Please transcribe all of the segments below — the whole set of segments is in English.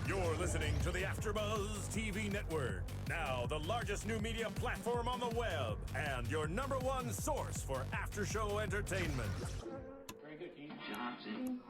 You're listening to the AFTERBUZZ TV Network, now the largest new media platform on the web, and your #1 source for after-show entertainment. Very good, Keith Johnson.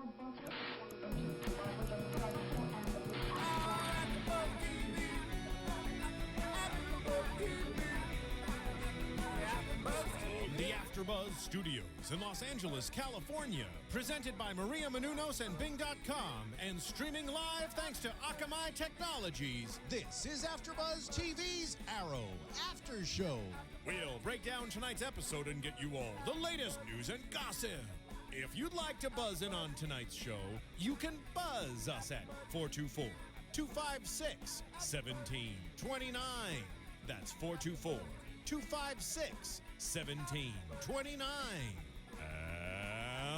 The AFTERBUZZ Studios in Los Angeles, California, presented by Maria Menounos and Bing.com, and streaming live thanks to Akamai Technologies. This is AFTERBUZZ TV's Arrow After Show. We'll break down tonight's episode and get you all the latest news and gossip. If you'd like to buzz in on tonight's show, you can buzz us at 424-256-1729. That's 424-256-1729.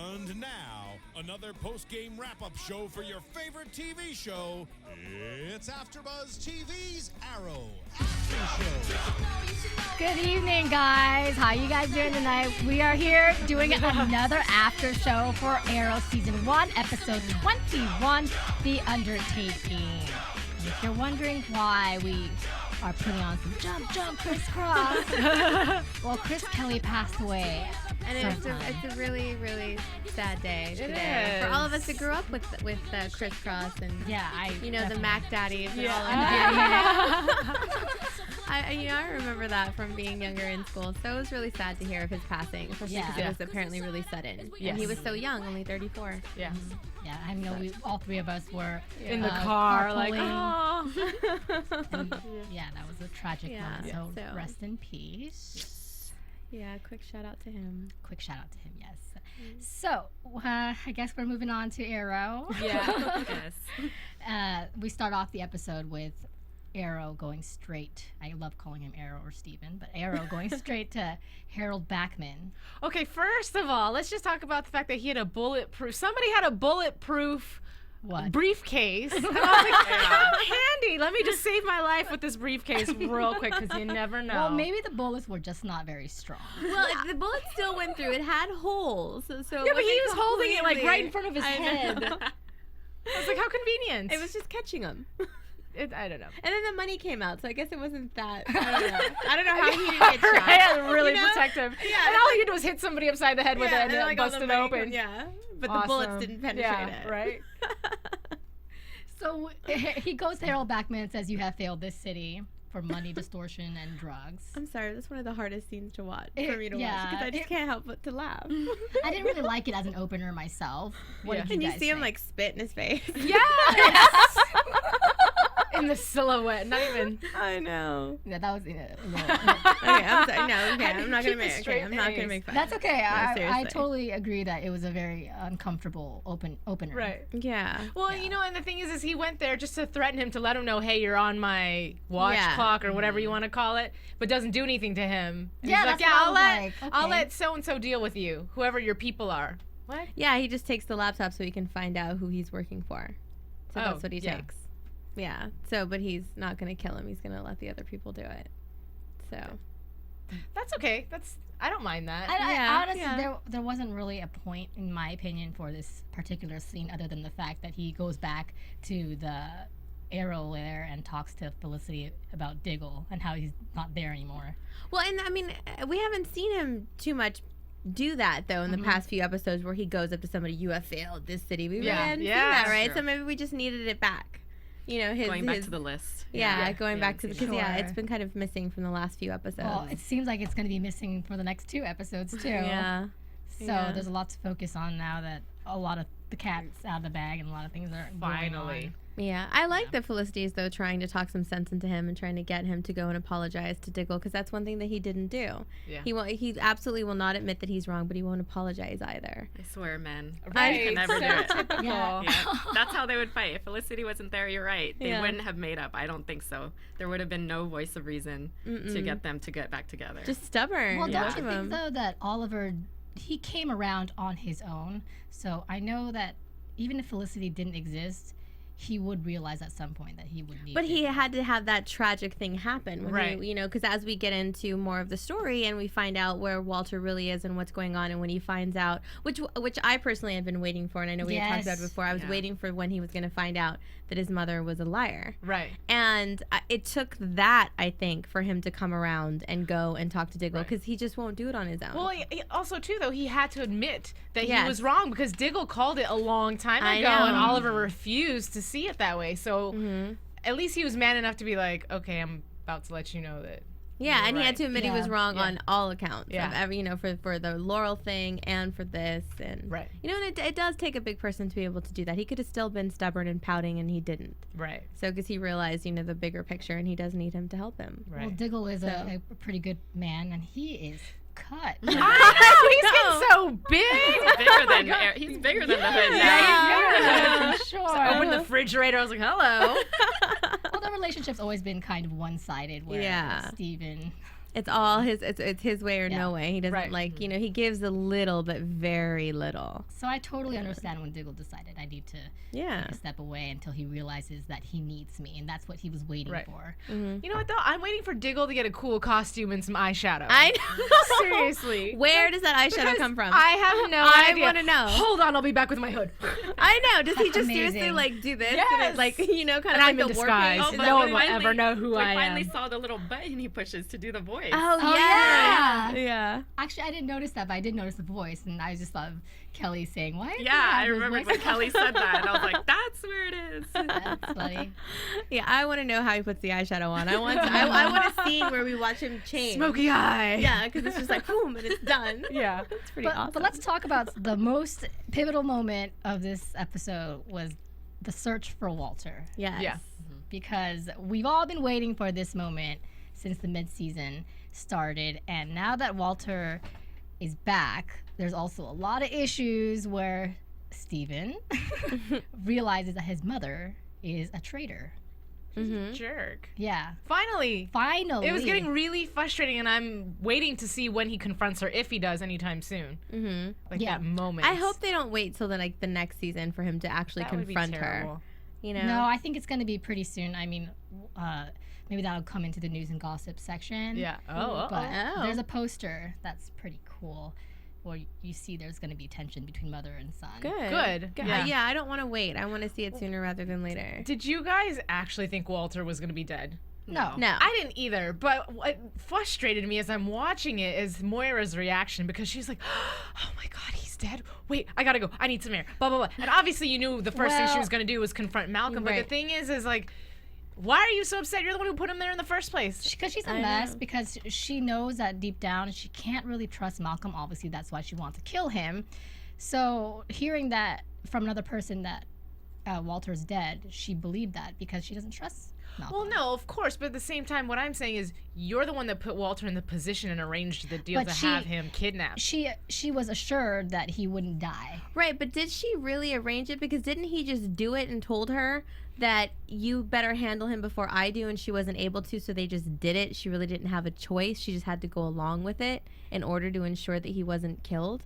And now, another post-game wrap-up show for your favorite TV show. It's AFTERBUZZ TV's Arrow After Show. Good evening, guys. How you guys doing tonight? We are here doing another after show for Arrow Season 1, Episode 21, The Undertaking. And if you're wondering why we are putting on some jump, crisscross, well, Chris Kelly passed away. And it's a really, really sad day today for all of us that grew up with crisscross and the Mac Daddies and all of that. I remember that from being younger in school. So it was really sad to hear of his passing, especially because it was apparently really sudden. Yes. And he was so young, only 34. Yeah. Yeah, I know all three of us were in the car, carpooling. like, oh. And, that was a tragic moment. So rest in peace. Yeah, quick shout out to him. Yes. So, I guess we're moving on to Arrow. Yeah. Yes. We start off the episode with Arrow going straight. I love calling him Arrow or Steven, but Arrow going straight to Harold Backman. Okay, first of all, let's just talk about the fact that he had somebody had a bulletproof briefcase. And I was like, how handy. Let me just save my life with this briefcase real quick, because you never know. Well, maybe the bullets were just not very strong. Well, the bullet still went through. It had holes. So yeah, but he was holding it like right in front of his head. Know. I was like, how convenient. It was just catching him. I don't know. And then the money came out, so I guess it wasn't that. I don't know how he didn't get shot. Right, really protective. Yeah. And all he did was hit somebody upside the head with it and it busted open. Yeah. But the bullets didn't penetrate it. Right. So he goes to Harold Backman and says, "You have failed this city for money, distortion, and drugs." I'm sorry, that's one of the hardest scenes to watch for me to watch, because I just can't help but to laugh. I didn't really like it as an opener myself. What did you guys see him like spit in his face? Yes! In the silhouette, not even. I know. Yeah, that was okay, I'm sorry. No, I'm not gonna make. Okay, I'm not gonna make fun. That's okay. No, I totally agree that it was a very uncomfortable opener. Right. Yeah. Well, and the thing is he went there just to threaten him, to let him know, hey, you're on my watch clock or whatever you want to call it, but doesn't do anything to him. And yeah, he's like, I'll let so and so deal with you, whoever your people are. What? Yeah, he just takes the laptop so he can find out who he's working for. So that's what he takes. Yeah. So, but he's not going to kill him. He's going to let the other people do it. So. That's okay. I don't mind that. Honestly, there wasn't really a point, in my opinion, for this particular scene other than the fact that he goes back to the Arrow there and talks to Felicity about Diggle and how he's not there anymore. Well, and I mean, we haven't seen him too much do that, though, in the past few episodes where he goes up to somebody, "You have failed this city." We really hadn't seen that, right? Sure. So maybe we just needed it back. Going back to the list. Going back to because it's been kind of missing from the last few episodes. Well, it seems like it's going to be missing for the next 2 episodes too. Yeah. So there's a lot to focus on now that a lot of the cat's out of the bag and a lot of things are going on. Yeah, I like that Felicity is, though, trying to talk some sense into him and trying to get him to go and apologize to Diggle, because that's one thing that he didn't do. Yeah. He absolutely will not admit that he's wrong, but he won't apologize either. I swear, men. Right. Can never do it. Typical. Yeah. That's how they would fight. If Felicity wasn't there, you're right. They wouldn't have made up. I don't think so. There would have been no voice of reason to get them to get back together. Just stubborn. Well, don't you think, though, that Oliver, he came around on his own? So I know that even if Felicity didn't exist, he would realize at some point that he would need. But he had to have that tragic thing happen, when right? he, you know, because as we get into more of the story and we find out where Walter really is and what's going on, and when he finds out, which I personally have been waiting for, and I know we had talked about it before. I was waiting for when he was going to find out that his mother was a liar, right? And it took that, I think, for him to come around and go and talk to Diggle, because he just won't do it on his own. Well, also too, though, he had to admit that he was wrong, because Diggle called it a long time ago, and Oliver refused to see it that way. So at least he was man enough to be like, okay, I'm about to let you know that. Yeah, and right. he had to admit he was wrong on all accounts. Yeah. Of every, you know, for the Laurel thing and for this. And, right. You know, and it does take a big person to be able to do that. He could have still been stubborn and pouting, and he didn't. Right. So, because he realized, you know, the bigger picture, and he does need him to help him. Right. Well, Diggle is a pretty good man, and he is cut. I know, he's getting so big. He's bigger than the hood. Yeah, for sure. So I opened the refrigerator. I was like, hello. Well, the relationship's always been kind of one-sided, where Steven... It's all it's his way or no way. He doesn't like, you know, he gives a little, but very little. So I totally understand when Diggle decided I need to take a step away until he realizes that he needs me, and that's what he was waiting for. You know what, though? I'm waiting for Diggle to get a cool costume and some eyeshadow. I know. Seriously. Where does that eyeshadow come from? I have no idea. I want to know. Hold on, I'll be back with my hood. I know. Does he just seriously, like, do this? Yes. And it, like, you know, kind and of I'm like in the disguise. warping? No one will ever know who I am. I finally saw the little button he pushes to do the voice. Oh, yeah. Yeah. Actually, I didn't notice that, but I did notice the voice, and I just thought of Kelly saying, "Why?" I remembered when Kelly said that, and I was like, "That's where it is." That's funny. Yeah, I want to know how he puts the eyeshadow on. I want a scene where we watch him change. Smoky eye. Yeah, because it's just like boom, and it's done. Yeah, it's pretty awesome. But let's talk about the most pivotal moment of this episode was the search for Walter. Yes. Yeah. Because we've all been waiting for this moment since the mid-season started, and now that Walter is back, there's also a lot of issues where Steven realizes that his mother is a traitor. Jerk. Yeah. Finally. It was getting really frustrating, and I'm waiting to see when he confronts her, if he does anytime soon. Like that moment. I hope they don't wait till the next season for him to actually confront her. You know? No, I think it's going to be pretty soon. I mean, maybe that'll come into the news and gossip section. Yeah. But there's a poster that's pretty cool where you see there's going to be tension between mother and son. Good. Yeah, I don't want to wait. I want to see it sooner rather than later. Did you guys actually think Walter was going to be dead? No. I didn't either, but what frustrated me as I'm watching it is Moira's reaction, because she's like, oh my God, he's dead. Wait, I gotta go. I need some air. Blah, blah, blah. And obviously you knew the first thing she was going to do was confront Malcolm, but the thing is like, why are you so upset? You're the one who put him there in the first place. Because she's a mess, because she knows that deep down she can't really trust Malcolm. Obviously, that's why she wants to kill him. So hearing that from another person that Walter's dead, she believed that because she doesn't trust Malcolm. Well, no, of course, but at the same time, what I'm saying is you're the one that put Walter in the position and arranged the deal have him kidnapped. She was assured that he wouldn't die. Right, but did she really arrange it? Because didn't he just do it and told her that you better handle him before I do, and she wasn't able to, so they just did it? She really didn't have a choice. She just had to go along with it in order to ensure that he wasn't killed.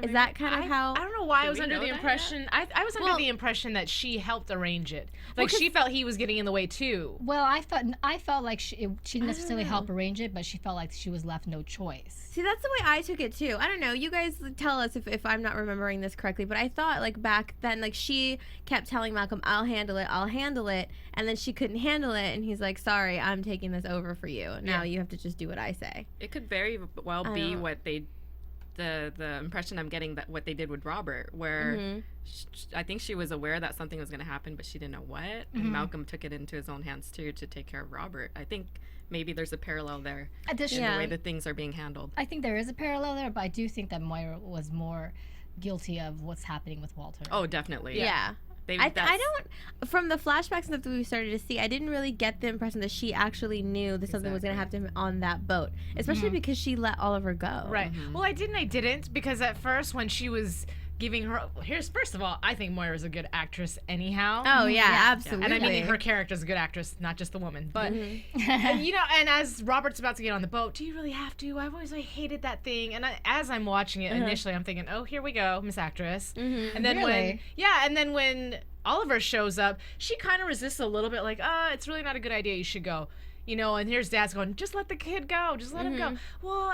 Is that kind of how? I don't know why I was under the impression. I was under the impression that she helped arrange it. Like she felt he was getting in the way too. Well, I felt like she didn't necessarily help arrange it, but she felt like she was left no choice. See, that's the way I took it too. I don't know. You guys tell us if I'm not remembering this correctly, but I thought like back then, like she kept telling Malcolm, I'll handle it, and then she couldn't handle it, and he's like, sorry, I'm taking this over for you. Now you have to just do what I say. It could very well be what they. The impression I'm getting that what they did with Robert, where I think she was aware that something was going to happen, but she didn't know what. And Malcolm took it into his own hands too to take care of Robert. I think maybe there's a parallel there in the way that things are being handled. I think there is a parallel there, but I do think that Moira was more guilty of what's happening with Walter. Oh, definitely. Yeah. I don't, from the flashbacks that we started to see, I didn't really get the impression that she actually knew that something was going to happen to him on that boat, especially because she let Oliver go. Right. Well, I didn't, because at first when she was giving her, first of all, I think Moira's a good actress anyhow. Oh, yeah, absolutely. And I mean her character's a good actress, not just the woman. But, and as Robert's about to get on the boat, do you really have to? I've always hated that thing. And as I'm watching it initially, I'm thinking, oh, here we go, Miss Actress. And then when Oliver shows up, she kind of resists a little bit, like, it's really not a good idea. You should go. You know, and here's Dad's going, just let the kid go. Just let him go. Well,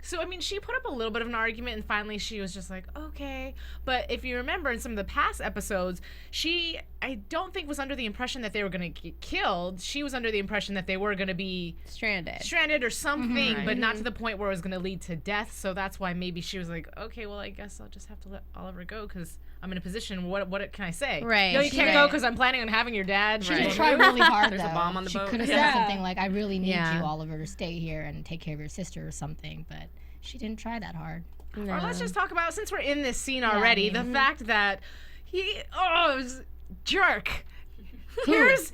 So, I mean, she put up a little bit of an argument, and finally she was just like, okay. But if you remember in some of the past episodes, I don't think was under the impression that they were going to get killed. She was under the impression that they were going to be stranded or something, but not to the point where it was going to lead to death. So that's why maybe she was like, okay, well, I guess I'll just have to let Oliver go because I'm in a position. What can I say? Right. No, you can't go because I'm planning on having your dad. She tried really hard, There's though. a bomb on the boat. She could have said something like, I really need you, Oliver, to stay here and take care of your sister or something, but she didn't try that hard. No. Or let's just talk about, since we're in this scene already, the fact that jerk. Here's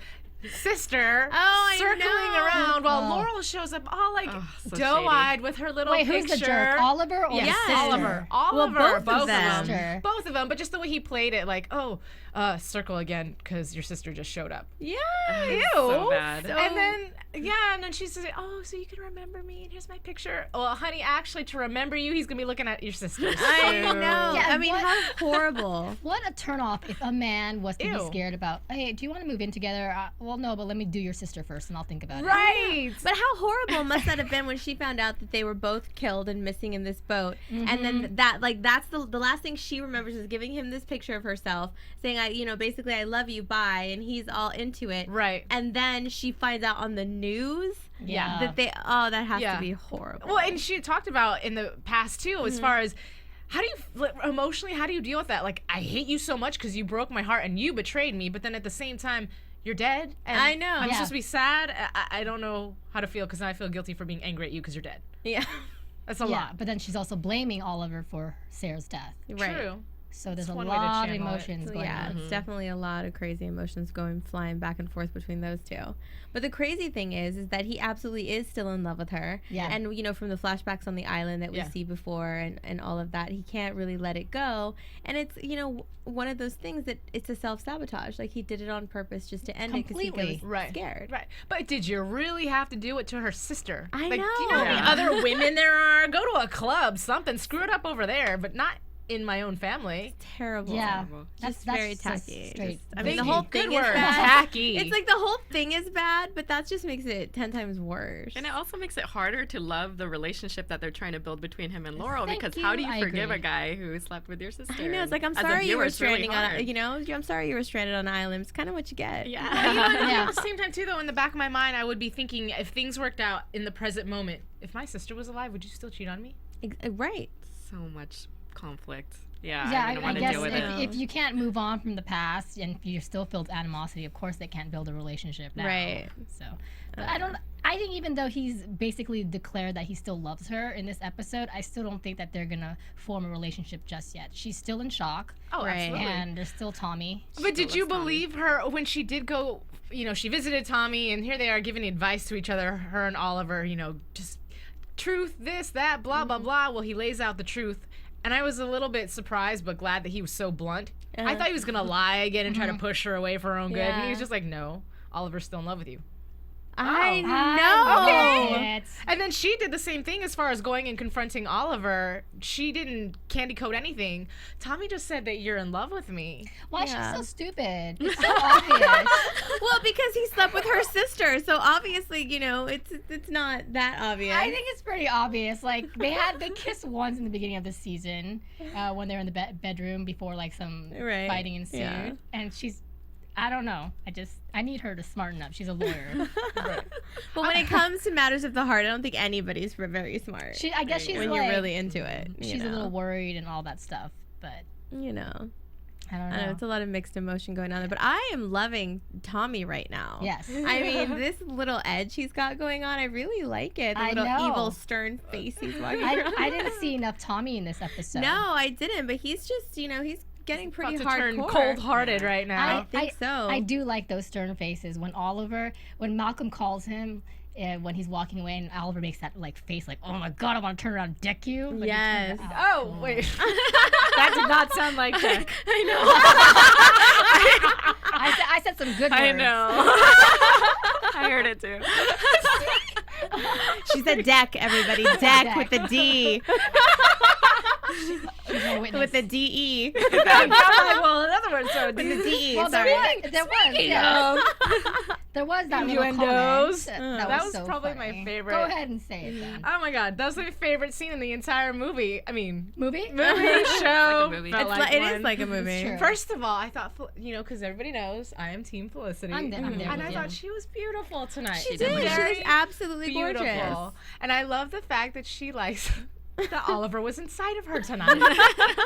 sister circling around while Laurel shows up all like doe-eyed with her little picture. Who's the jerk? Oliver or his sister? Oliver. Oliver, both of them. Both of them, but just the way he played it, like, circle again because your sister just showed up. Yeah. Ew. So bad. And then she's like, so you can remember me, and here's my picture. Well, honey, actually, to remember you, he's gonna be looking at your sister. I know. Yeah, I mean, how horrible. What a turnoff if a man was to be scared about, hey, do you want to move in together? Well, no, but let me do your sister first, and I'll think about it. Right. But how horrible must that have been when she found out that they were both killed and missing in this boat, and then that's the last thing she remembers is giving him this picture of herself, saying, basically, I love you, bye, and he's all into it. Right. And then she finds out on the news that that has to be horrible. Well, and she talked about in the past too, as far as how do you emotionally, how do you deal with that? Like, I hate you so much because you broke my heart and you betrayed me, but then at the same time, you're dead. And I know. I'm supposed to be sad. I don't know how to feel because I feel guilty for being angry at you because you're dead. Yeah. That's a lot. But then she's also blaming Oliver for Sarah's death. Right. True. So there's a lot of emotions going on. It's definitely a lot of crazy emotions flying back and forth between those two. But the crazy thing is that he absolutely is still in love with her. Yeah. And, from the flashbacks on the island that we see before and all of that, he can't really let it go. And it's, one of those things that it's a self-sabotage. Like, he did it on purpose just to end it because he was scared. Right. But did you really have to do it to her sister? I know. Do you know how many other women there are? Go to a club, something. Screw it up over there, but not in my own family. It's terrible. Yeah. That's very tacky. The whole thing is bad. Tacky. It's like the whole thing is bad, but that just makes it 10 times worse. And it also makes it harder to love the relationship that they're trying to build between him and Laurel, because how do you forgive a guy who slept with your sister? I know. It's like, I'm sorry you were stranded I'm sorry you were stranded on an island. It's kind of what you get. Yeah. At the same time, too, though, in the back of my mind, I would be thinking, if things worked out in the present moment, if my sister was alive, would you still cheat on me? Right. So much conflict. Yeah, I guess if you can't move on from the past and you still feel animosity, of course they can't build a relationship now. Right. So, but I think even though he's basically declared that he still loves her in this episode, I still don't think that they're gonna form a relationship just yet. She's still in shock. Oh, right. Absolutely. And there's still Tommy. But did you believe her when she did go? She visited Tommy, and here they are giving advice to each other, her and Oliver. Just truth, this, that, blah, blah, blah. Well, he lays out the truth. And I was a little bit surprised, but glad that he was so blunt. I thought he was going to lie again and try to push her away for her own good. And he was just like, no, Oliver's still in love with you. I know. Okay. And then she did the same thing as far as going and confronting Oliver. She didn't candy coat anything. Tommy just said that you're in love with me. Why is she so stupid? It's so obvious. Well, because he slept with her sister, so obviously, it's not that obvious. I think it's pretty obvious. Like, they kissed once in the beginning of the season when they're in the bedroom before like some fighting ensued. Yeah. And I don't know. I need her to smarten up. She's a lawyer. But when it comes to matters of the heart, I don't think anybody's very smart. I guess she's when you're really into it. She's a little worried and all that stuff. But I don't know. It's a lot of mixed emotion going on there. But I am loving Tommy right now. Yes. I mean, this little edge he's got going on, I really like it. The little evil, stern face he's walking around. I didn't see enough Tommy in this episode. No, I didn't. But he's just, he's getting pretty hardcore. Turn cold-hearted right now. I think so. I do like those stern faces when Malcolm calls him when he's walking away, and Oliver makes that face like, oh my god, I want to turn around and deck you. But yes. Oh wait, that did not sound like deck. I know. I said some good words. I know. I heard it too. She said deck, everybody. Deck with the D. She's no witness. With the DE. Well, in other words, no, with the DE. Well, there was. Yeah. There was that innuendos. That was so probably funny. my favorite. Go ahead and say it then. Oh my god, that was my favorite scene in the entire movie. I mean, Movie? show. Like a movie. felt like It one. is like a movie. True. First of all, I thought, because everybody knows I am Team Felicity. I'm there and I with thought you. she was beautiful tonight. She did. She was Very absolutely beautiful. gorgeous. And I love the fact that she likes that Oliver was inside of her tonight.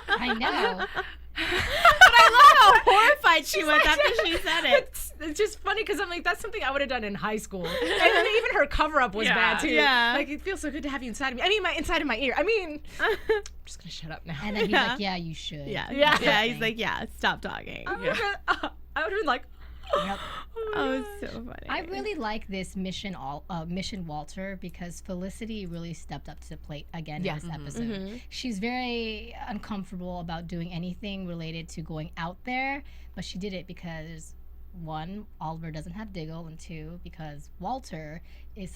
I know. But I love how horrified she was after she said it. It's just funny because I'm like, that's something I would have done in high school. And then even her cover up was bad too. Yeah. Like, it feels so good to have you inside of me. I mean, inside of my ear. I mean, I'm just gonna shut up now. And then he's like, yeah, you should. Yeah. He's like, yeah, stop talking. I would have been like, Yep. Oh, it's so funny. I really like this Mission Walter because Felicity really stepped up to the plate again in this episode. She's very uncomfortable about doing anything related to going out there, but she did it because, one, Oliver doesn't have Diggle, and two, because Walter is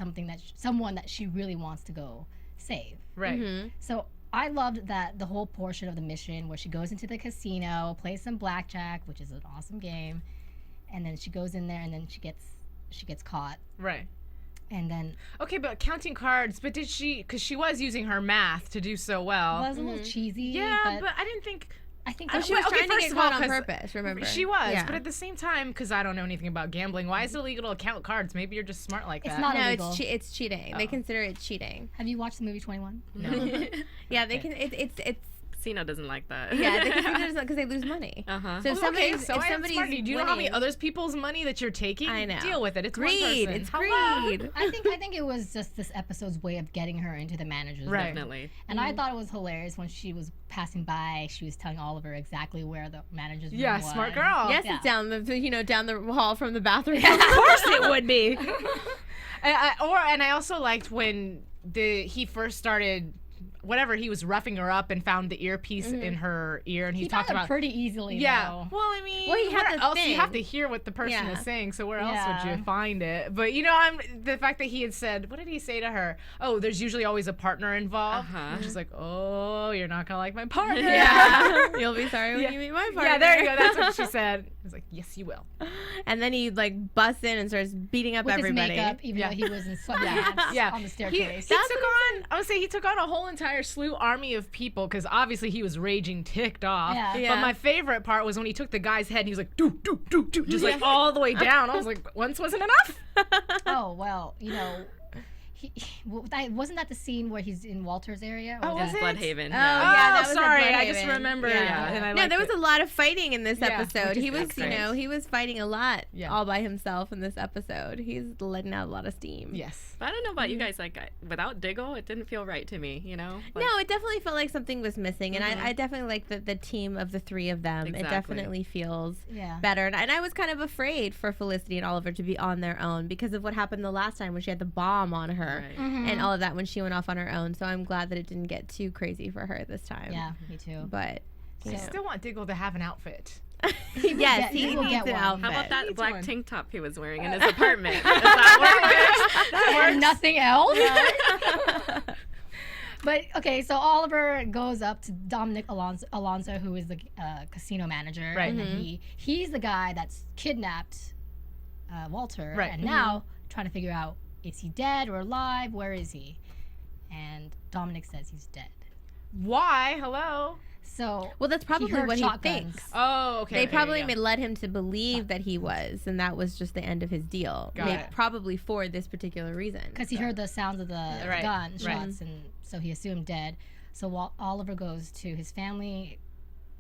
someone that she really wants to go save. right. So I loved that the whole portion of the mission where she goes into the casino, plays some blackjack, which is an awesome game. And then she goes in there, and then she gets caught. Right. And then Okay, but counting cards, but did she, because she was using her math to do so well. it was a little cheesy. Yeah, but I didn't think. I think Oh, that she was trying to first get of all, caught on 'cause purpose, remember? She was, Yeah. but at the same time, because I don't know anything about gambling, why is it illegal to count cards? Maybe you're just smart like that. It's not No, illegal. it's cheating. They consider it cheating. Have you watched the movie 21? No. Yeah, they can. It's Casino doesn't like that. yeah. The casino doesn't because they lose money. Uh-huh. So if somebody's okay, so if I am somebody's smart. Do you know how many winning- others people's money that you're taking? I know. Deal with it. It's greed. one person. It's Hello? greed. I think it was just this episode's way of getting her into the manager's Right. room. Definitely. And I thought it was hilarious when she was passing by. She was telling Oliver exactly where the manager's room Yeah, was. smart girl. Yes, Yeah. it's down the hall from the bathroom. Of course it would be. And I also liked when he first started. Whatever, he was roughing her up and found the earpiece in her ear, and he talked found it about pretty easily. Yeah. though. Well, I mean, Well, he had where the else thing. you have to hear what the person Yeah. is saying, so where else Yeah. would you find it? But the fact that he had said, what did he say to her? Oh, there's usually always a partner involved. Uh-huh. And she's like, oh, you're not gonna like my partner. Yeah. You'll be sorry when Yeah. you meet my partner. Yeah, there you go. That's what she said. I was like, yes, you will. And then he like busts in and starts beating up With everybody. his makeup, even Yeah. though he was in sweatpants Yeah. on the He staircase. took on a whole entire slew army of people because obviously he was raging, ticked off. Yeah. Yeah. But my favorite part was when he took the guy's head and he was like, do, just like all the way down. I was like, once wasn't enough? Oh, well, wasn't that the scene where he's in Walter's area? Or Oh, was it? Bloodhaven. Oh, yeah. yeah, that was at sorry. I just Bloodhaven. remember. Yeah. And I No, liked there was it. a lot of fighting in this Yeah, episode. which is He was, excellent. he was fighting a lot Yeah. all by himself in this episode. He's letting out a lot of steam. Yes. But I don't know about you guys. Like, without Diggle, it didn't feel right to me. Like, No, it definitely felt like something was missing, and I definitely like the team of the three of them. Exactly. It definitely feels Yeah. better, and I was kind of afraid for Felicity and Oliver to be on their own because of what happened the last time when she had the bomb on her Right. and all of that when she went off on her own. So I'm glad that it didn't get too crazy for her this time. Yeah, me too. But I still want Diggle to have an outfit. yes, he he will needs get an one. outfit. How about that Needs black one. tank top he was wearing in his apartment? Does that work? And nothing else. But okay, so Oliver goes up to Dominic Alonso, who is the casino manager, Right. and then he's the guy that's kidnapped Walter, Right. and now trying to figure out, is he dead or alive? Where is he? And Dominic says he's dead. Why? Hello? So Well, that's probably heard what shotguns. he thinks. Oh, okay. They probably yeah. led him to believe that he was, and that was just the end of his deal. Got it. Probably for this particular reason. because he heard the sounds of the Right, gunshots, right. and so he assumed dead. So while Oliver goes to his family,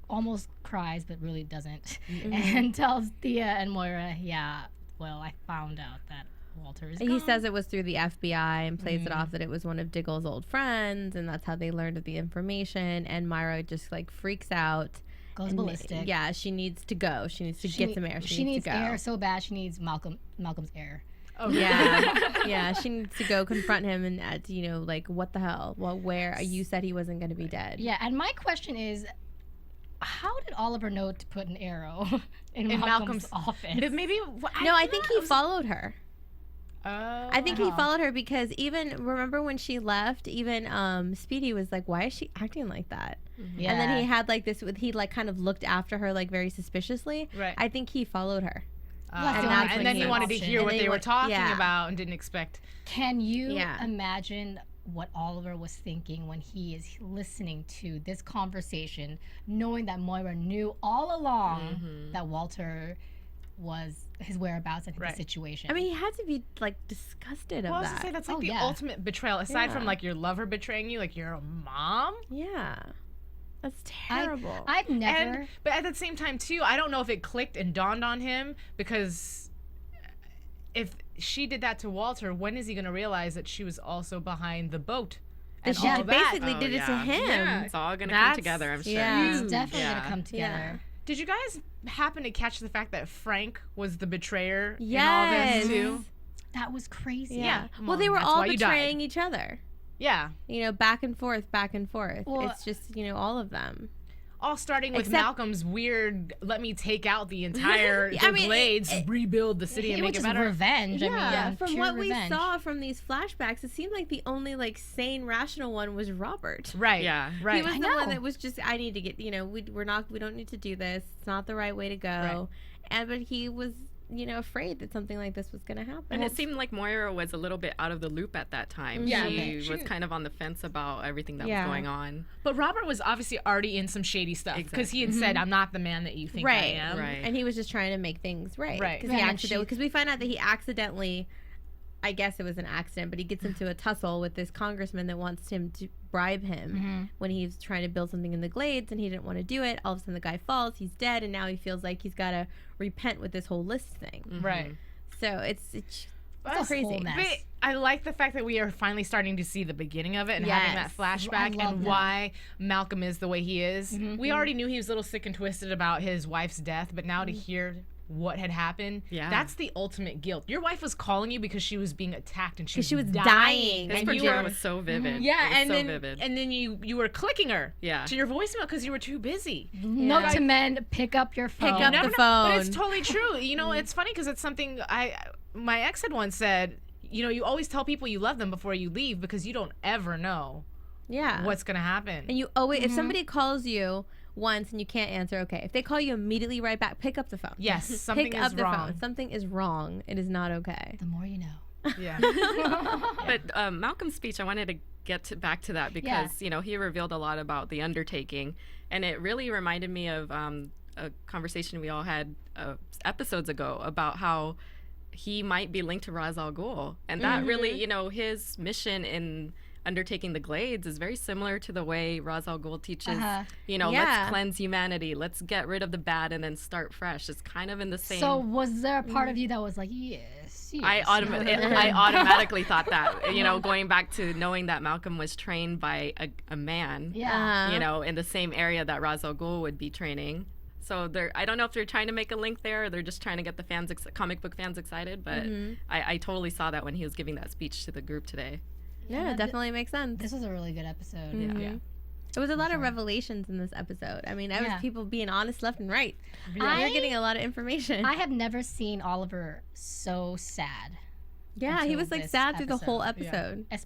almost cries but really doesn't, and tells Thea and Moira, "Yeah, well, I found out that Walter is He gone." says it was through the FBI and plays it off that it was one of Diggle's old friends, and that's how they learned of the information. And Myra just like freaks out. Goes and ballistic. Yeah, she needs to go. She needs to get some air. She needs to go. air so bad. She needs Malcolm's air. Oh, Yeah, yeah. She needs to go confront him and like, what the hell? Well, where you said he wasn't going to be dead? Yeah, and my question is, how did Oliver know to put an arrow in In Malcolm's Malcolm's office? Maybe. No, I think he followed her. Oh. I think he followed her because remember when she left, even Speedy was like, why is she acting like that? Yeah. And then he had like this, he like kind of looked after her like very suspiciously. Right. I think he followed her. And then he wanted to hear what they were talking about and didn't expect. Can you imagine what Oliver was thinking when he is listening to this conversation, knowing that Moira knew all along that Walter was his whereabouts and the situation? I mean, he had to be like disgusted of that. I was gonna say that's like the ultimate betrayal, aside from like your lover betraying you, like your mom. Yeah. That's terrible. I've never. But at the same time, too, I don't know if it clicked and dawned on him, because if she did that to Walter, when is he going to realize that she was also behind the boat? And she basically did it to him. Yeah, it's all going to come together, I'm sure. Yeah, it's definitely going to come together. Yeah. Did you guys happen to catch the fact that Frank was the betrayer in all this, too? That was crazy. Yeah. Well, they were all betraying each other. Yeah. You know, back and forth. Well, it's just, all of them. All starting with Malcolm's weird, let me take out the entire Glades, rebuild the city and make it better. Revenge. Yeah, from what we saw from these flashbacks, it seemed like the only like sane, rational one was Robert. Right. Yeah. Right. He was the one that was just, I need to get, we don't need to do this. It's not the right way to go. Right. But he was, afraid that something like this was going to happen. And it seemed like Moira was a little bit out of the loop at that time. Yeah, she was kind of on the fence about everything that was going on. But Robert was obviously already in some shady stuff, because he had said, I'm not the man that you think I am. Right. And he was just trying to make things right. Because we find out that he accidentally, I guess it was an accident, but he gets into a tussle with this congressman that wants him to bribe him when he's trying to build something in the Glades, and he didn't want to do it. All of a sudden the guy falls, he's dead, and now he feels like he's got to repent with this whole list thing. Right. So it's crazy. But I like the fact that we are finally starting to see the beginning of it and having that flashback and why Malcolm is the way he is. We already knew he was a little sick and twisted about his wife's death, but now to hear what had happened, that's the ultimate guilt. Your wife was calling you because she was being attacked and she was dying. His portrayal was so vivid. Yeah, and then you were clicking her to your voicemail because you were too busy. Note to men, pick up your phone. Pick up the phone. But it's totally true. It's funny because it's something my ex had once said, you always tell people you love them before you leave because you don't ever know what's going to happen. And you always, if somebody calls you once and you can't answer, okay. If they call you immediately right back, pick up the phone. Yes, something is wrong. Something is wrong. It is not okay. The more you know. Yeah. But Malcolm's speech, I wanted to get back to that because, he revealed a lot about the Undertaking. And it really reminded me of a conversation we all had episodes ago about how he might be linked to Ra's al Ghul. And that really, his mission in Undertaking the Glades is very similar to the way Ra's al Ghul teaches, let's cleanse humanity, let's get rid of the bad and then start fresh. It's kind of in the same. So was there a part of you that was like, yes. I automatically thought that, going back to knowing that Malcolm was trained by a man, in the same area that Ra's al Ghul would be training. So I don't know if they're trying to make a link there or they're just trying to get the comic book fans excited, but I totally saw that when he was giving that speech to the group today. Yeah, it definitely makes sense. This was a really good episode. Yeah. It was a lot of revelations in this episode. I mean, was people being honest left and right. You're getting a lot of information. I have never seen Oliver so sad. Yeah, he was like sad through the whole episode. Yeah.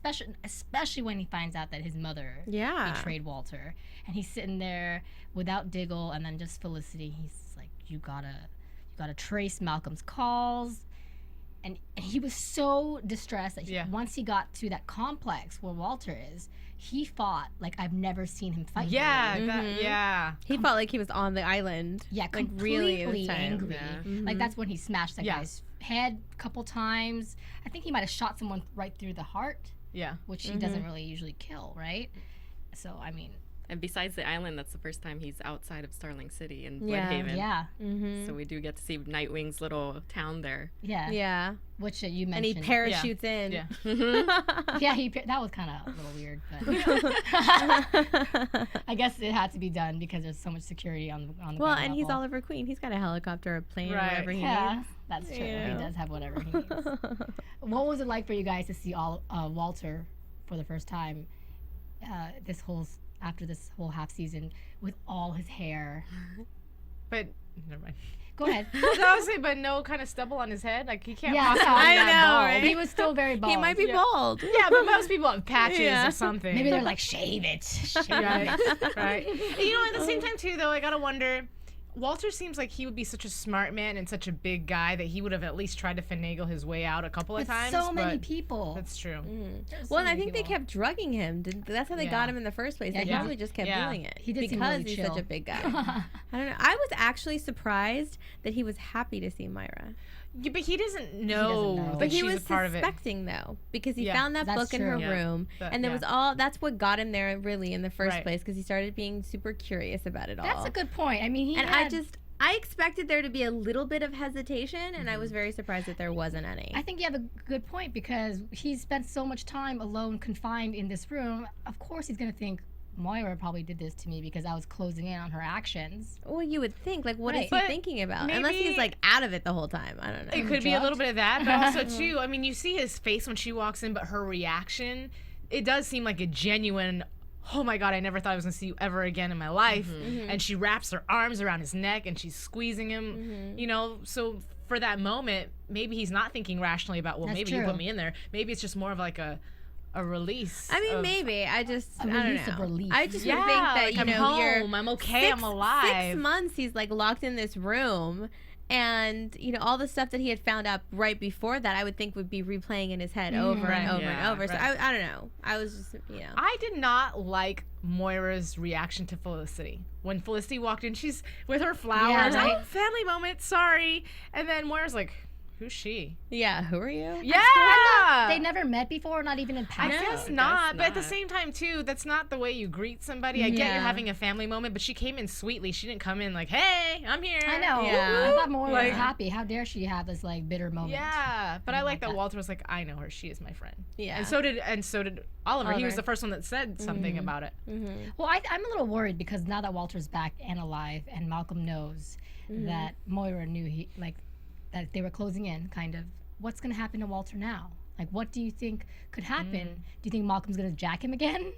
Especially when he finds out that his mother betrayed Walter. And he's sitting there without Diggle and then just Felicity. He's like, you gotta trace Malcolm's calls. And he was so distressed that once he got to that complex where Walter is, he fought like I've never seen him fight. He felt like he was on the island. Yeah, like completely really angry. Yeah. Like that's when he smashed that guy's head a couple times. I think he might have shot someone right through the heart. Yeah, which he doesn't really usually kill, right? So I mean. And besides the island, that's the first time he's outside of Starling City in Bloodhaven. Yeah. So we do get to see Nightwing's little town there. Yeah. Yeah. Which you mentioned. And he parachutes in. Yeah. That was kind of a little weird, but I guess it had to be done because there's so much security on the Well, ground and level. he's Oliver Queen. He's got a helicopter, a plane, whatever he needs. That's true. He does have whatever he needs. What was it like for you guys to see Walter for the first time But Never mind. Go ahead. I was saying, but no kind of stubble on his head. Like he can't Yeah, possibly I be that know, bald. right? He was still very bald. He might be bald. Yeah, but most people have patches or something. Maybe they're like, shave it. Shave it. Right. And, you know, at the same time too, though, I gotta wonder. Walter seems like he would be such a smart man and such a big guy that he would have at least tried to finagle his way out a couple of With times. so many but people. That's true. Well, and I think they kept drugging him. That's how they got him in the first place. They probably just kept doing it He did seem because really he's chill. such a big guy. I don't know. I was actually surprised that he was happy to see Myra. Yeah, but he doesn't know. know. That But he she's was a part of it. suspecting though, because he Yeah, found that that's book in her true. room, and there was that's what got him there really in the first Right. place, because he started being super curious about it all. That's a good point. I mean, I expected there to be a little bit of hesitation, and I was very surprised that there wasn't any. I think you have a good point because he spent so much time alone, confined in this room. Of course, he's going to think, Moira probably did this to me because I was closing in on her actions. Well, you would think, like, what is he But thinking about? maybe- Unless he's, like, out of it the whole time. I don't know. It could be a little bit of that, but also too, I mean, you see his face when she walks in, but her reaction, it does seem like a genuine, oh my God, I never thought I was gonna see you ever again in my life. And she wraps her arms around his neck and she's squeezing him, you know, so for that moment, maybe he's not thinking rationally about, well, That's maybe true. you put me in there. Maybe it's just more of like a release. I mean, of, maybe. I just, I don't release of know. relief. I just yeah, would think that, like you I'm know, you're home, I'm okay, I'm alive. 6 months he's, like, locked in this room. And, you know, all the stuff that he had found out right before that, I would think would be replaying in his head over Right. and over Yeah, and over. So right. I don't know. I was just, you know. I did not like Moira's reaction to Felicity. When Felicity walked in, she's with her flowers. Yeah, right. Oh, family moment, sorry. And then Moira's like, who's she? Yeah, who are you? Yeah! They never met before, not even in I passing. guess guess not, but at the not. same time, too, that's not the way you greet somebody. I get Yeah. you're having a family moment, but she came in sweetly. She didn't come in like, hey, I'm here. I know. Yeah. I thought Moira Like- was happy. How dare she have this like bitter moment? Yeah, but I like that that. Walter was like, I know her. She is my friend. Yeah. And so did Oliver. He was Oliver. the first one that said something about it. Well, I'm a little worried because now that Walter's back and alive, and Malcolm knows that Moira knew that they were closing in, kind of. What's going to happen to Walter now? Like, what do you think could happen? Do you think Malcolm's going to jack him again?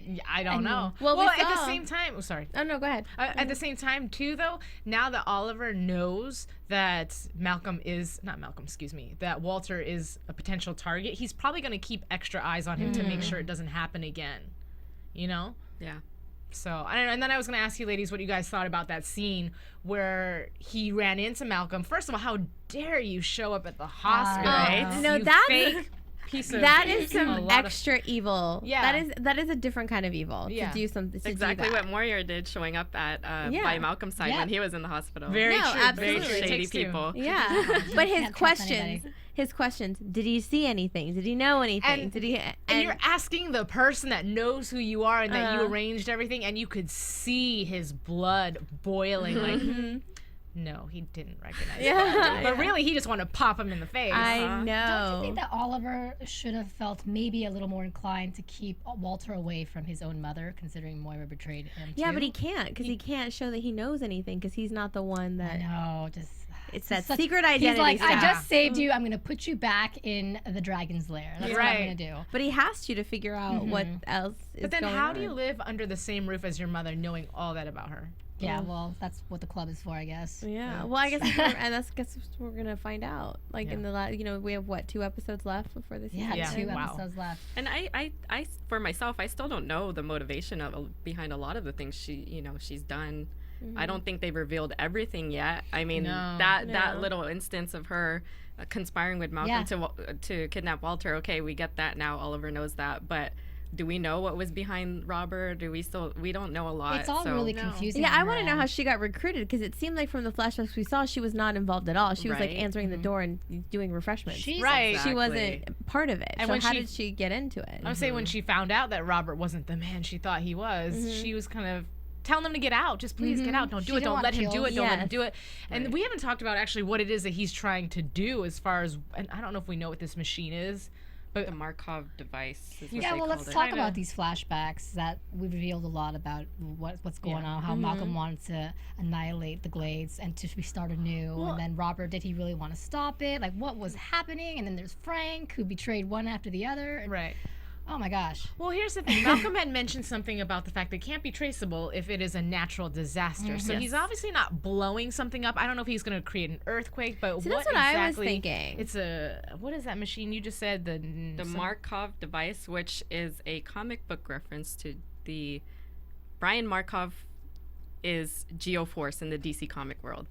Yeah, I don't know. well, we at the saw- same time, oh, sorry. Oh, no, go ahead. At the same time, too, though, now that Oliver knows that that Walter is a potential target, he's probably going to keep extra eyes on him to make sure it doesn't happen again. You know? Yeah. So, and then I was going to ask you ladies what you guys thought about that scene where he ran into Malcolm. First of all, how dare you show up at the hospital? Right? No, You that's- fake piece of That is a some lot of- extra evil. Yeah. That is a different kind of evil Yeah. to do something. To Exactly do that. what Moira did, showing up at Yeah. by Malcolm's side Yeah. when he was in the hospital. Very No, true. absolutely. Very true. It Shady takes two. people. Yeah, but his Can't trust questions. anybody. His questions. Did he see anything? Did he know anything? And- Did he? And you're asking the person that knows who you are and that you Uh-huh. arranged everything, and you could see his blood boiling. Like, no, he didn't recognize Yeah. him. But really, he just wanted to pop him in the face. I Don't you know. think that Oliver should have felt maybe a little more inclined to keep Walter away from his own mother, considering Moira betrayed him? Yeah, too? but he can't because he can't show that he knows anything because he's not the one that. No, just. It's that such- secret identity. He's like, I stuff. just saved you. I'm going to put you back in the dragon's lair. That's what I'm Right. going to do. But he has to figure out what else is But then, going how on. do you live under the same roof as your mother, knowing all that about her? Yeah, well, that's what the club is for, I guess. Yeah. Well, I guess guess we're gonna find out. Like in the last, we have 2 episodes left before the season. Yeah, Yeah. 2 Wow. episodes left. And I, for myself, I still don't know the motivation behind a lot of the things she's done. I don't think they've revealed everything yet. I mean, that little instance of her conspiring with Malcolm to kidnap Walter. Okay, we get that now. Oliver knows that, but do we know what was behind Robert? We don't know a lot. It's all so. really confusing. Yeah, on I her want to know end. how she got recruited because it seemed like from the flashbacks we saw, she was not involved at all. She was like Right. answering the door and doing refreshments. She's Right. She Exactly. wasn't part of it. And so when how she- did she get into it? I would say when she found out that Robert wasn't the man she thought he was, she was kind of telling him to get out. Just please get out. Don't do She it. didn't Don't want let him do kills. it. Don't let him Yes. do it. And we haven't talked about actually what it is that he's trying to do as far as, and I don't know if we know what this machine is. The Markov device. Is what Yeah, they well, let's called it. talk Kinda. about these flashbacks that we've revealed a lot about what's going on, how Malcolm wanted to annihilate the Glades and to restart anew. And then Robert, did he really want to stop it? Like, what was happening? And then there's Frank, who betrayed one after the other. Right. Oh my gosh. Well, here's the thing. Malcolm had mentioned something about the fact that it can't be traceable if it is a natural disaster. So he's obviously not blowing something up. I don't know if he's going to create an earthquake, but that's what I was thinking. It's what is that machine you just said? The Markov device, which is a comic book reference to the Brian Markov is Geoforce in the DC comic world.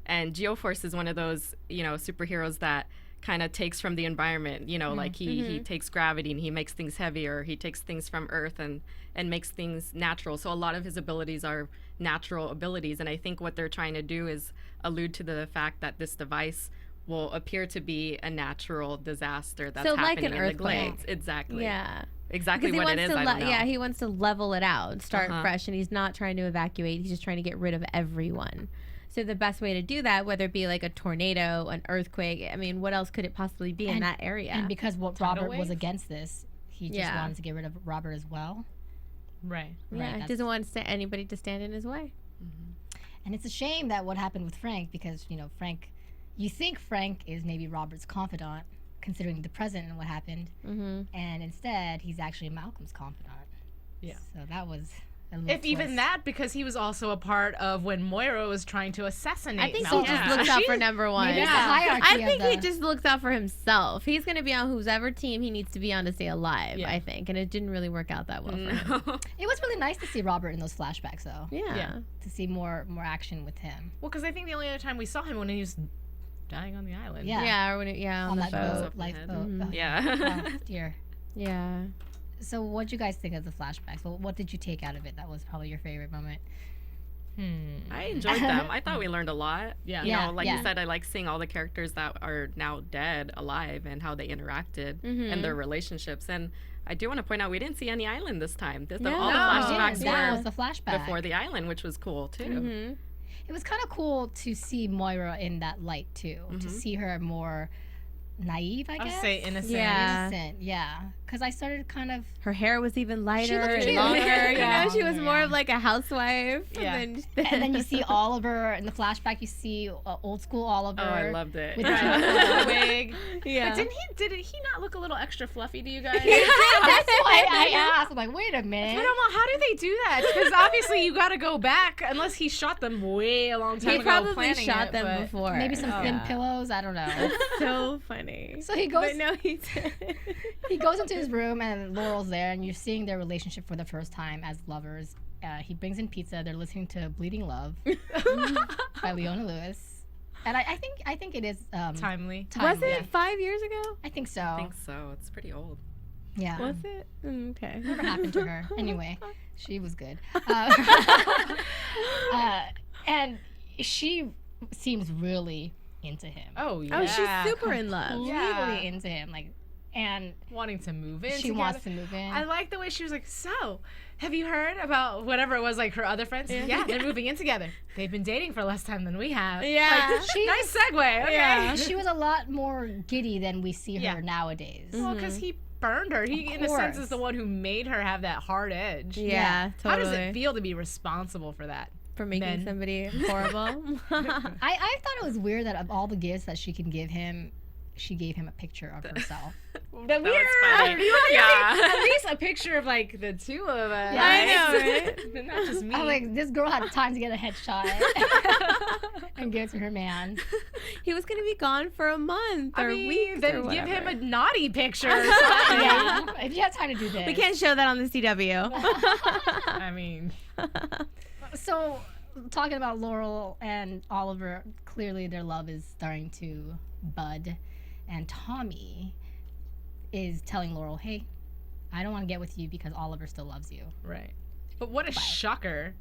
And Geoforce is one of those, superheroes that kind of takes from the environment, like he takes gravity and he makes things heavier. He takes things from Earth and makes things natural. So a lot of his abilities are natural abilities. And I think what they're trying to do is allude to the fact that this device will appear to be a natural disaster that's so happening like an in earthquake. the glades. Exactly. Yeah. Exactly what it is, I don't know. Yeah, he wants to level it out, start fresh, and he's not trying to evacuate. He's just trying to get rid of everyone. So the best way to do that, whether it be like a tornado, an earthquake, I mean, what else could it possibly be in that area? And because Robert was against this, he just wanted to get rid of Robert as well. Right. Yeah, he doesn't want anybody to stand in his way. And it's a shame that what happened with Frank, because, Frank, you think Frank is maybe Robert's confidant, considering the present and what happened. And instead, he's actually Malcolm's confidant. Yeah. So that was... If even that, because he was also a part of when Moira was trying to assassinate I think Malcolm. he just looks out for number one. Maybe it's the hierarchy I think he just looks out for himself. He's going to be on whoever team he needs to be on to stay alive, I think. And it didn't really work out that well for him. It was really nice to see Robert in those flashbacks, though. Yeah. To see more action with him. Well, because I think the only other time we saw him when he was dying on the island. Yeah, or when on the that boat. lifeboat. Yeah. Oh, dear. Yeah. So what'd you guys think of the flashbacks? Well, what did you take out of it that was probably your favorite moment? I enjoyed them. I thought we learned a lot. Yeah. You said, I like seeing all the characters that are now dead alive and how they interacted and their relationships. And I do want to point out we didn't see any island this time. All the flashbacks was the flashback before the island, which was cool too. It was kind of cool to see Moira in that light too. To see her more naive, I guess. I'll say innocent. Yeah. Innocent, yeah. Because I started kind of... Her hair was even lighter looked and cute. longer. She was more of like a housewife. Yeah. And then you see Oliver in the flashback. You see old school Oliver. Oh, I loved it. With the wig. Yeah. But did he not look a little extra fluffy to you guys? That's why I asked. I'm like, wait a minute. I don't know, how do they do that? Because obviously you got to go back, unless he shot them way a long time ago. He probably planning shot it, them but before. Maybe some thin pillows. I don't know. So funny. So he goes. But no, he didn't. He goes into his room and Laurel's there, and you're seeing their relationship for the first time as lovers. He brings in pizza. They're listening to "Bleeding Love" by Leona Lewis, and I think it is timely. Was it 5 years ago? I think so. I think so. It's pretty old. Yeah. Was it? Okay. Whatever happened to her? Anyway, she was good. And she seems really into him. Oh yeah. Oh, she's super in love. Really into him, and wanting to move in. She wants to move in. I like the way she was like, so, have you heard about whatever it was, like her other friends? Yeah, they're moving in together. They've been dating for less time than we have. Yeah. Like, nice segue. Okay. Yeah. She was a lot more giddy than we see her nowadays. Well, because he burned her. He, in a sense, is the one who made her have that hard edge. Yeah, totally. How does it feel to be responsible for that? For making somebody horrible? I thought it was weird that of all the gifts that she can give him, she gave him a picture of herself. That was funny. At least a picture of like the two of us. Yeah, I know, right? Not just me. I was like, this girl had time to get a headshot and give it to her man. He was going to be gone for a month or weeks then or give whatever. him a naughty picture. Yeah, if you have time to do this. We can't show that on the CW. I mean... So, talking about Laurel and Oliver, clearly their love is starting to bud. And Tommy is telling Laurel, hey, I don't want to get with you because Oliver still loves you. Right. But what a shocker.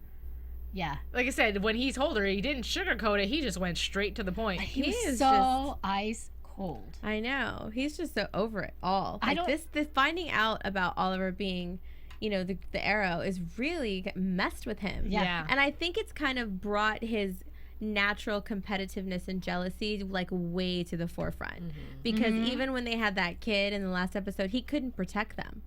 Yeah. Like I said, when he told her, he didn't sugarcoat it. He just went straight to the point. He was so ice cold. I know. He's just so over it all. I don't... This finding out about Oliver being... the Arrow is really messed with him. Yeah. And I think it's kind of brought his natural competitiveness and jealousy like way to the forefront. Because even when they had that kid in the last episode, he couldn't protect them.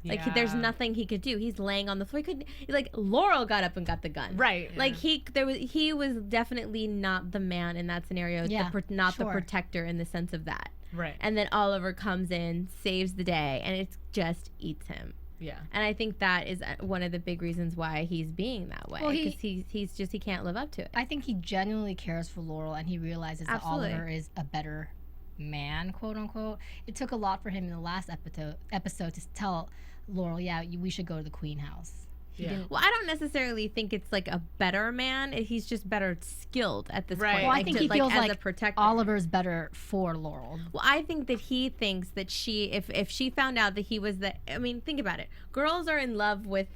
Like there's nothing he could do. He's laying on the floor. He couldn't. Like Laurel got up and got the gun. Right. Like he was definitely not the man in that scenario. Yeah. The protector in the sense of that. Right. And then Oliver comes in, saves the day, and it just eats him. Yeah. And I think that is one of the big reasons why he's being that way. Because he can't live up to it. I think he genuinely cares for Laurel, and he realizes that Oliver is a better man, quote unquote. It took a lot for him in the last episode to tell Laurel, we should go to the Queen house. Well, I don't necessarily think it's like a better man. He's just better skilled at this point. Well, I think he feels like a protector. Oliver's better for Laurel. Well, I think that he thinks that if she found out that he was think about it. Girls are in love with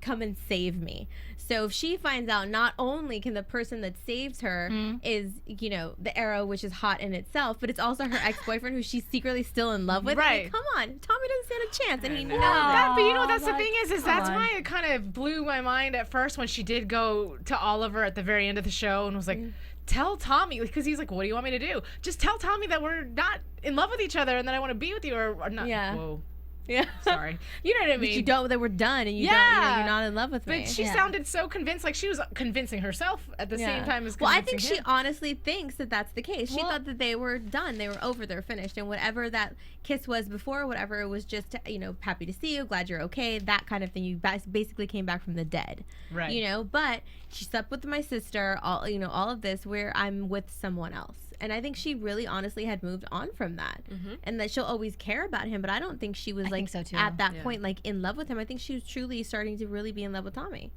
come and save me. So if she finds out not only can the person that saves her is, the Arrow, which is hot in itself, but it's also her ex-boyfriend who she's secretly still in love with. Right. Come on. Tommy doesn't stand a chance, and he knows that. But that's the like, thing is that's why it kind of blew my mind at first when she did go to Oliver at the very end of the show and was like, tell Tommy, because he's like, what do you want me to do? Just tell Tommy that we're not in love with each other and that I want to be with you or not. Yeah. Whoa. Yeah. Sorry. You know what I mean? But you don't, that we're done, and you're not in love with me. But she sounded so convinced, like she was convincing herself at the same time as convincing I think him. she honestly thinks that that's the case. She thought that they were done, they were over, they're finished, and whatever that kiss was before, whatever, it was just, happy to see you, glad you're okay, that kind of thing. You basically came back from the dead. Right. But she slept with my sister, all of this, where I'm with someone else. And I think she really honestly had moved on from that. And that she'll always care about him, but I don't think she was so too. at that point in love with him. I think she was truly starting to really be in love with Tommy.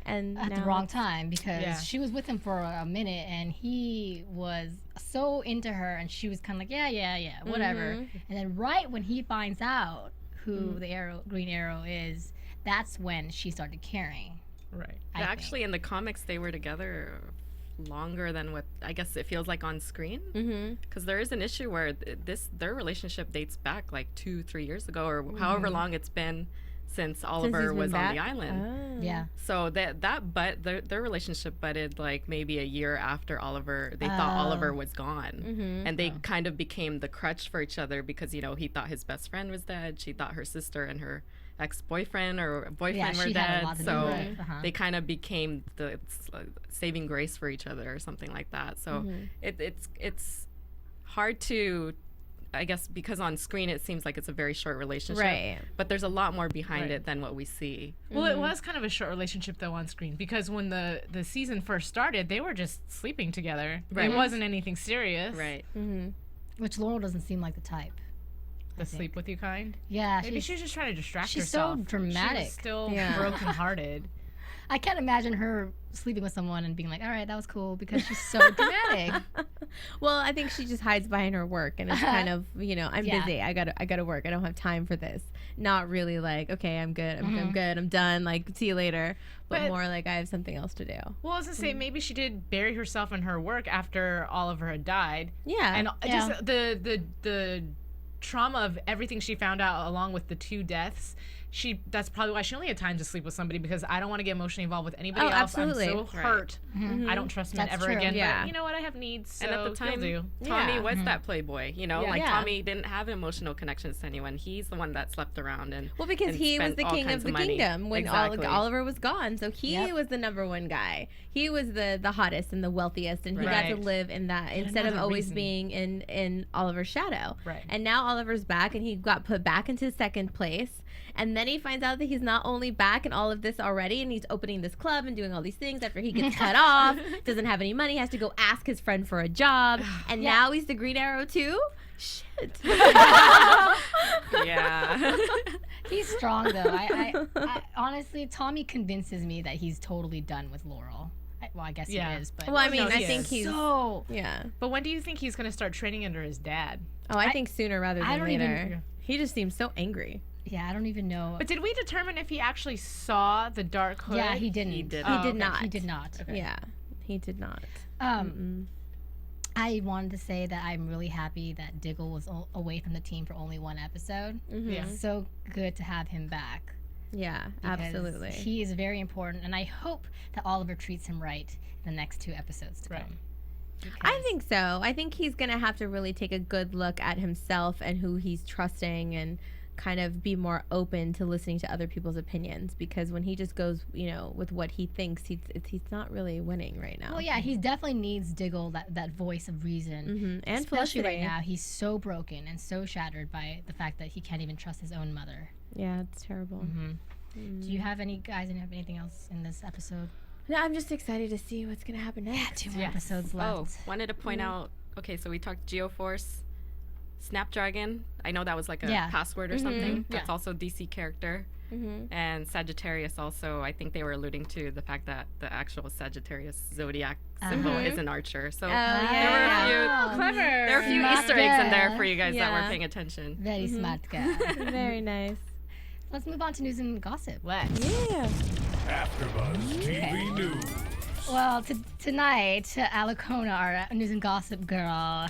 And at the wrong time, because she was with him for a minute and he was so into her and she was kind of like, whatever. And then right when he finds out who the Green Arrow is, that's when she started caring. Right. Actually, in the comics, they were together longer than what I guess it feels like on screen, because there is an issue where their relationship dates back like 2-3 years ago, or however long it's been since Oliver was on the island. So their relationship budded like maybe a year after Oliver. They thought Oliver was gone, and they kind of became the crutch for each other because he thought his best friend was dead. She thought her sister and her ex-boyfriend or boyfriend were dead, so they kind of became the saving grace for each other or something like that. So it's hard to, I guess, because on screen it seems like it's a very short relationship, but there's a lot more behind it than what we see. Well, it was kind of a short relationship though on screen, because when the season first started, they were just sleeping together. It wasn't anything serious. Which Laurel doesn't seem like the type. The sleep with you kind? Yeah. Maybe she was just trying to distract herself. She's so dramatic. She was still brokenhearted. I can't imagine her sleeping with someone and being like, all right, that was cool, because she's so dramatic. Well, I think she just hides behind her work and it's kind of, I'm busy. I gotta work. I don't have time for this. Not really like, okay, I'm good. I'm good. I'm done. Like, see you later. But more like, I have something else to do. Well, I was gonna say, maybe she did bury herself in her work after Oliver had died. Yeah. And just the trauma of everything she found out along with the 2 deaths, that's probably why she only had time to sleep with somebody, because I don't want to get emotionally involved with anybody else. Absolutely. I'm so hurt. I don't trust men ever again. Yeah. But you know what? I have needs. So and at the time, Tommy was that playboy. Tommy didn't have emotional connections to anyone. He's the one that slept around and because he was the king of the kingdom when Oliver was gone. So he was the #1 guy. He was the hottest and the wealthiest, and he got to live in that instead of always being in Oliver's shadow. Right. And now Oliver's back, and he got put back into 2nd place. And then he finds out that he's not only back in all of this already, and he's opening this club and doing all these things after he gets cut off, doesn't have any money, has to go ask his friend for a job, and now he's the Green Arrow too? Shit. Yeah. He's strong, though. I honestly, Tommy convinces me that he's totally done with Laurel. I guess he is. But well, I mean, I think he's But when do you think he's going to start training under his dad? Oh, I think sooner rather than later. He just seems so angry. Yeah, I don't even know. But did we determine if he actually saw the dark hood? Yeah, he didn't. He did not. He did not. Okay. Yeah, he did not. I wanted to say that I'm really happy that Diggle was away from the team for only 1 episode. Yeah. It's so good to have him back. Yeah, absolutely. He is very important, and I hope that Oliver treats him right in the next 2 episodes to come. I think so. I think he's going to have to really take a good look at himself and who he's trusting and kind of be more open to listening to other people's opinions, because when he just goes, with what he thinks, he's not really winning right now. Well, yeah, he definitely needs Diggle, that voice of reason. And especially Felicity. right now, he's so broken and so shattered by the fact that he can't even trust his own mother. Yeah, it's terrible. Do you have anything else in this episode? No, I'm just excited to see what's gonna happen next. Yeah, 2 more episodes left. Oh, wanted to point out. Okay, so we talked Geoforce, Snapdragon. I know that was like a password or something. That's also a DC character. And Sagittarius also. I think they were alluding to the fact that the actual Sagittarius zodiac symbol is an archer. So there were a few Easter eggs in there for you guys that were paying attention. Very smart guy. Very nice. Let's move on to news and gossip. Let's. Yeah. AfterBuzz TV News. Well, tonight, Alikona, our news and gossip girl,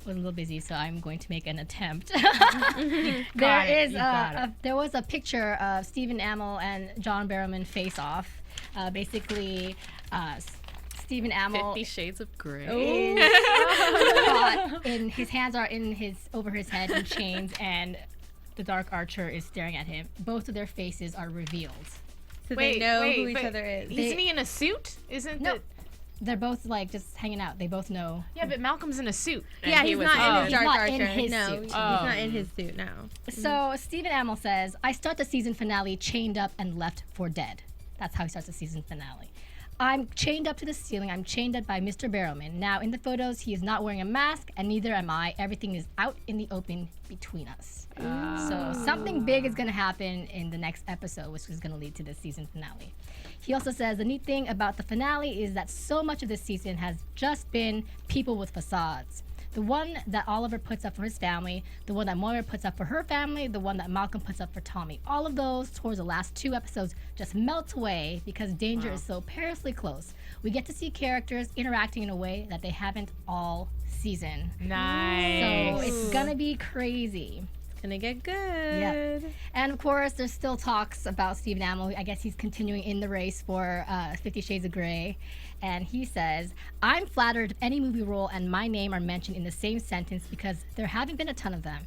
was a little busy, so I'm going to make an attempt. There was a picture of Stephen Amell and John Barrowman face off. Basically, Stephen Amell 50 Shades of Grey. His hands are over his head in chains, and the Dark Archer is staring at him. Both of their faces are revealed. So they know who each other is. Isn't he in a suit? They're both like just hanging out. They both know. Yeah, but Malcolm's in a suit. Yeah, he's not in his Dark Archer. In his suit. He's not in his suit now. So Stephen Amell says, "I start the season finale chained up and left for dead." That's how he starts the season finale. "I'm chained up to the ceiling. I'm chained up by Mr. Barrowman. Now in the photos, he is not wearing a mask, and neither am I. Everything is out in the open between us." So something big is going to happen in the next episode, which is going to lead to the season finale. He also says the neat thing about the finale is that so much of this season has just been people with facades. The one that Oliver puts up for his family, the one that Moira puts up for her family, the one that Malcolm puts up for Tommy. All of those towards the last 2 episodes just melt away because danger is so perilously close. We get to see characters interacting in a way that they haven't all season. Nice. So it's gonna be crazy. Gonna get good. Yeah. And of course, there's still talks about Stephen Amell. I guess he's continuing in the race for 50 Shades of Grey. And he says, "I'm flattered if any movie role and my name are mentioned in the same sentence because there haven't been a ton of them.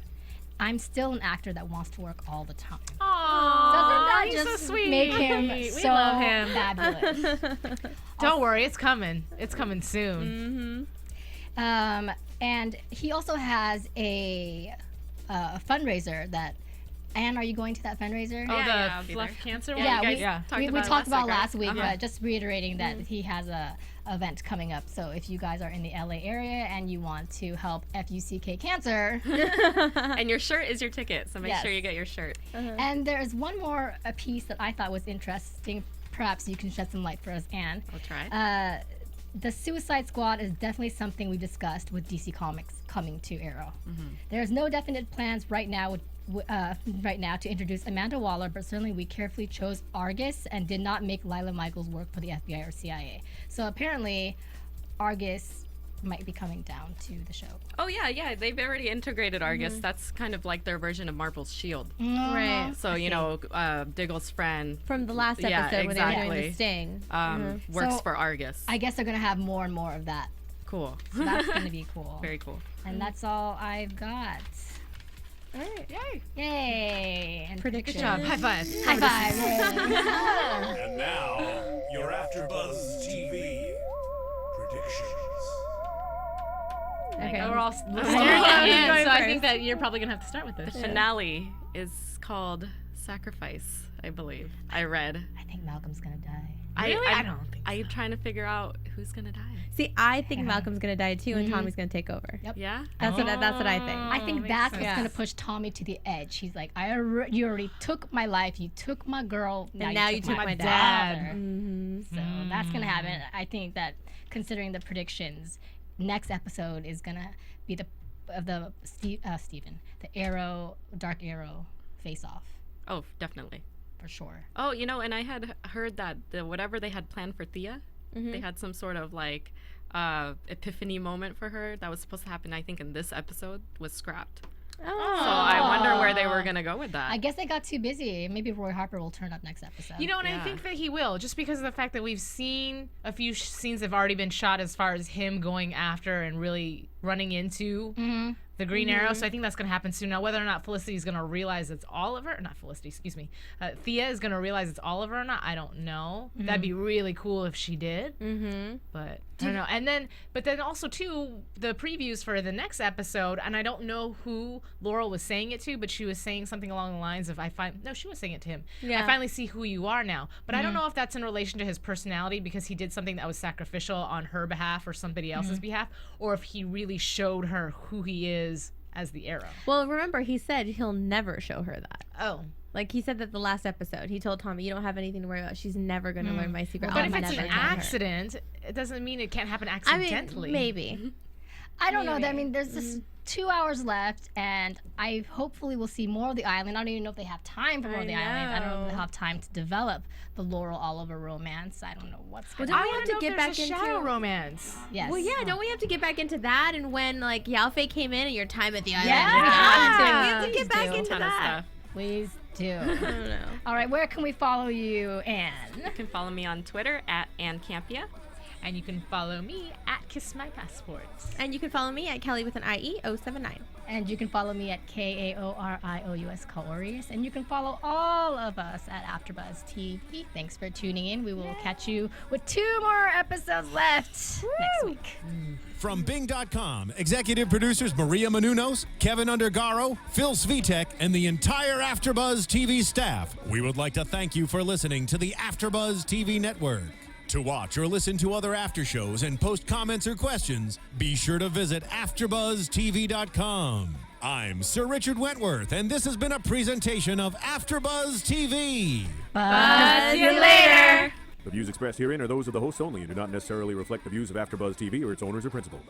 I'm still an actor that wants to work all the time." Aww, doesn't that he's just so sweet. make him We so love him. fabulous? Don't worry, it's coming. It's coming soon. And he also has a fundraiser that. Anne, are you going to that fundraiser? Oh, I'll the be fluff there. cancer one? Yeah, we talked about last week, Uh-huh. but just reiterating that he has a event coming up. So if you guys are in the LA area and you want to help FUCK Cancer, And your shirt is your ticket, so make Yes. sure you get your shirt. and there's one more piece that I thought was interesting. Perhaps you can shed some light for us, Anne. I'll try. The Suicide Squad is definitely something we discussed with DC Comics coming to Arrow. There's no definite plans right now to introduce Amanda Waller, but certainly we carefully chose Argus and did not make Lila Michaels work for the FBI or CIA. So apparently, Argus might be coming down to the show. Oh yeah, they've already integrated Argus. That's kind of like their version of Marvel's Shield. Right. So Diggle's friend From the last episode Yeah, where they were doing exactly. the sting. works So, for Argus. I guess they're gonna have more and more of that. Cool. So that's gonna be cool. Very cool. And that's all I've got. All right. Yay! And Predictions. Good job. High five. high five! Yay. And now, your AfterBuzz TV predictions. Okay. We're all Who's staring at going you, so I think first? that you're probably going to have to start with The this. finale is called Sacrifice, I believe. I read. I think Malcolm's gonna die. Really? I don't think I'm trying to figure out who's gonna die. See, I think Malcolm's gonna die too, and Tommy's gonna take over. Yep. Yeah? That's what I think. I think makes that's sense. what's gonna push Tommy to the edge. He's like, you already took my life, you took my girl, now you took my dad. father." So that's gonna happen. I think that considering the predictions, next episode is gonna be the Arrow, Dark Arrow face off Oh, definitely. for sure. Oh, and I had heard that whatever they had planned for Thea, they had some sort of like epiphany moment for her that was supposed to happen, I think, in this episode was scrapped. Oh. So I wonder where they were going to go with that. I guess they got too busy. Maybe Roy Harper will turn up next episode. And I Yeah. think that he will, just because of the fact that we've seen a few scenes have already been shot as far as him going after and really running into the Green Arrow. So I think that's going to happen soon. Now, whether or not Felicity is going to realize it's Oliver, not Felicity, excuse me, Thea is going to realize it's Oliver or not, I don't know. That'd be really cool if she did. But I don't know. And then, but then also too, the previews for the next episode, and I don't know who Laurel was saying it to, but she was saying something along the lines of, she was saying it to him. I finally see who you are now. But I don't know if that's in relation to his personality because he did something that was sacrificial on her behalf or somebody else's behalf, or if he really showed her who he is as the Arrow. Well, remember, he said he'll never show her that. Oh. Like, he said that the last episode. He told Tommy, you don't have anything to worry about. She's never going to learn my secret. But if it's an accident, it doesn't mean it can't happen accidentally. I mean, maybe. I don't know. I mean, there's just 2 hours left, and I hopefully will see more of the island. I don't even know if they have time for more of the island. I don't know if they'll have time to develop the Laurel Oliver romance. I don't know what's going on. Don't we have to get back into shadow romance? Yes. Well, yeah. Don't we have to get back into that? And when like Yalfei came in and your time at the island, Yeah. we have to get back into that. Please do. I don't know. All right, where can we follow you, Ann? You can follow me on Twitter at Ann Campea. And you can follow me at Kiss My Passports. And you can follow me at Kelly with an IE 079. And you can follow me at KAORIOUS Kaoris. And you can follow all of us at AfterBuzz TV. Thanks for tuning in. We will catch you with 2 more episodes left next week. From Bing.com, executive producers Maria Menounos, Kevin Undergaro, Phil Svitek, and the entire AfterBuzz TV staff, we would like to thank you for listening to the AfterBuzz TV network. To watch or listen to other after shows and post comments or questions, be sure to visit AfterBuzzTV.com. I'm Sir Richard Wentworth, and this has been a presentation of AfterBuzz TV. Buzz you later. The views expressed herein are those of the hosts only and do not necessarily reflect the views of AfterBuzz TV or its owners or principals.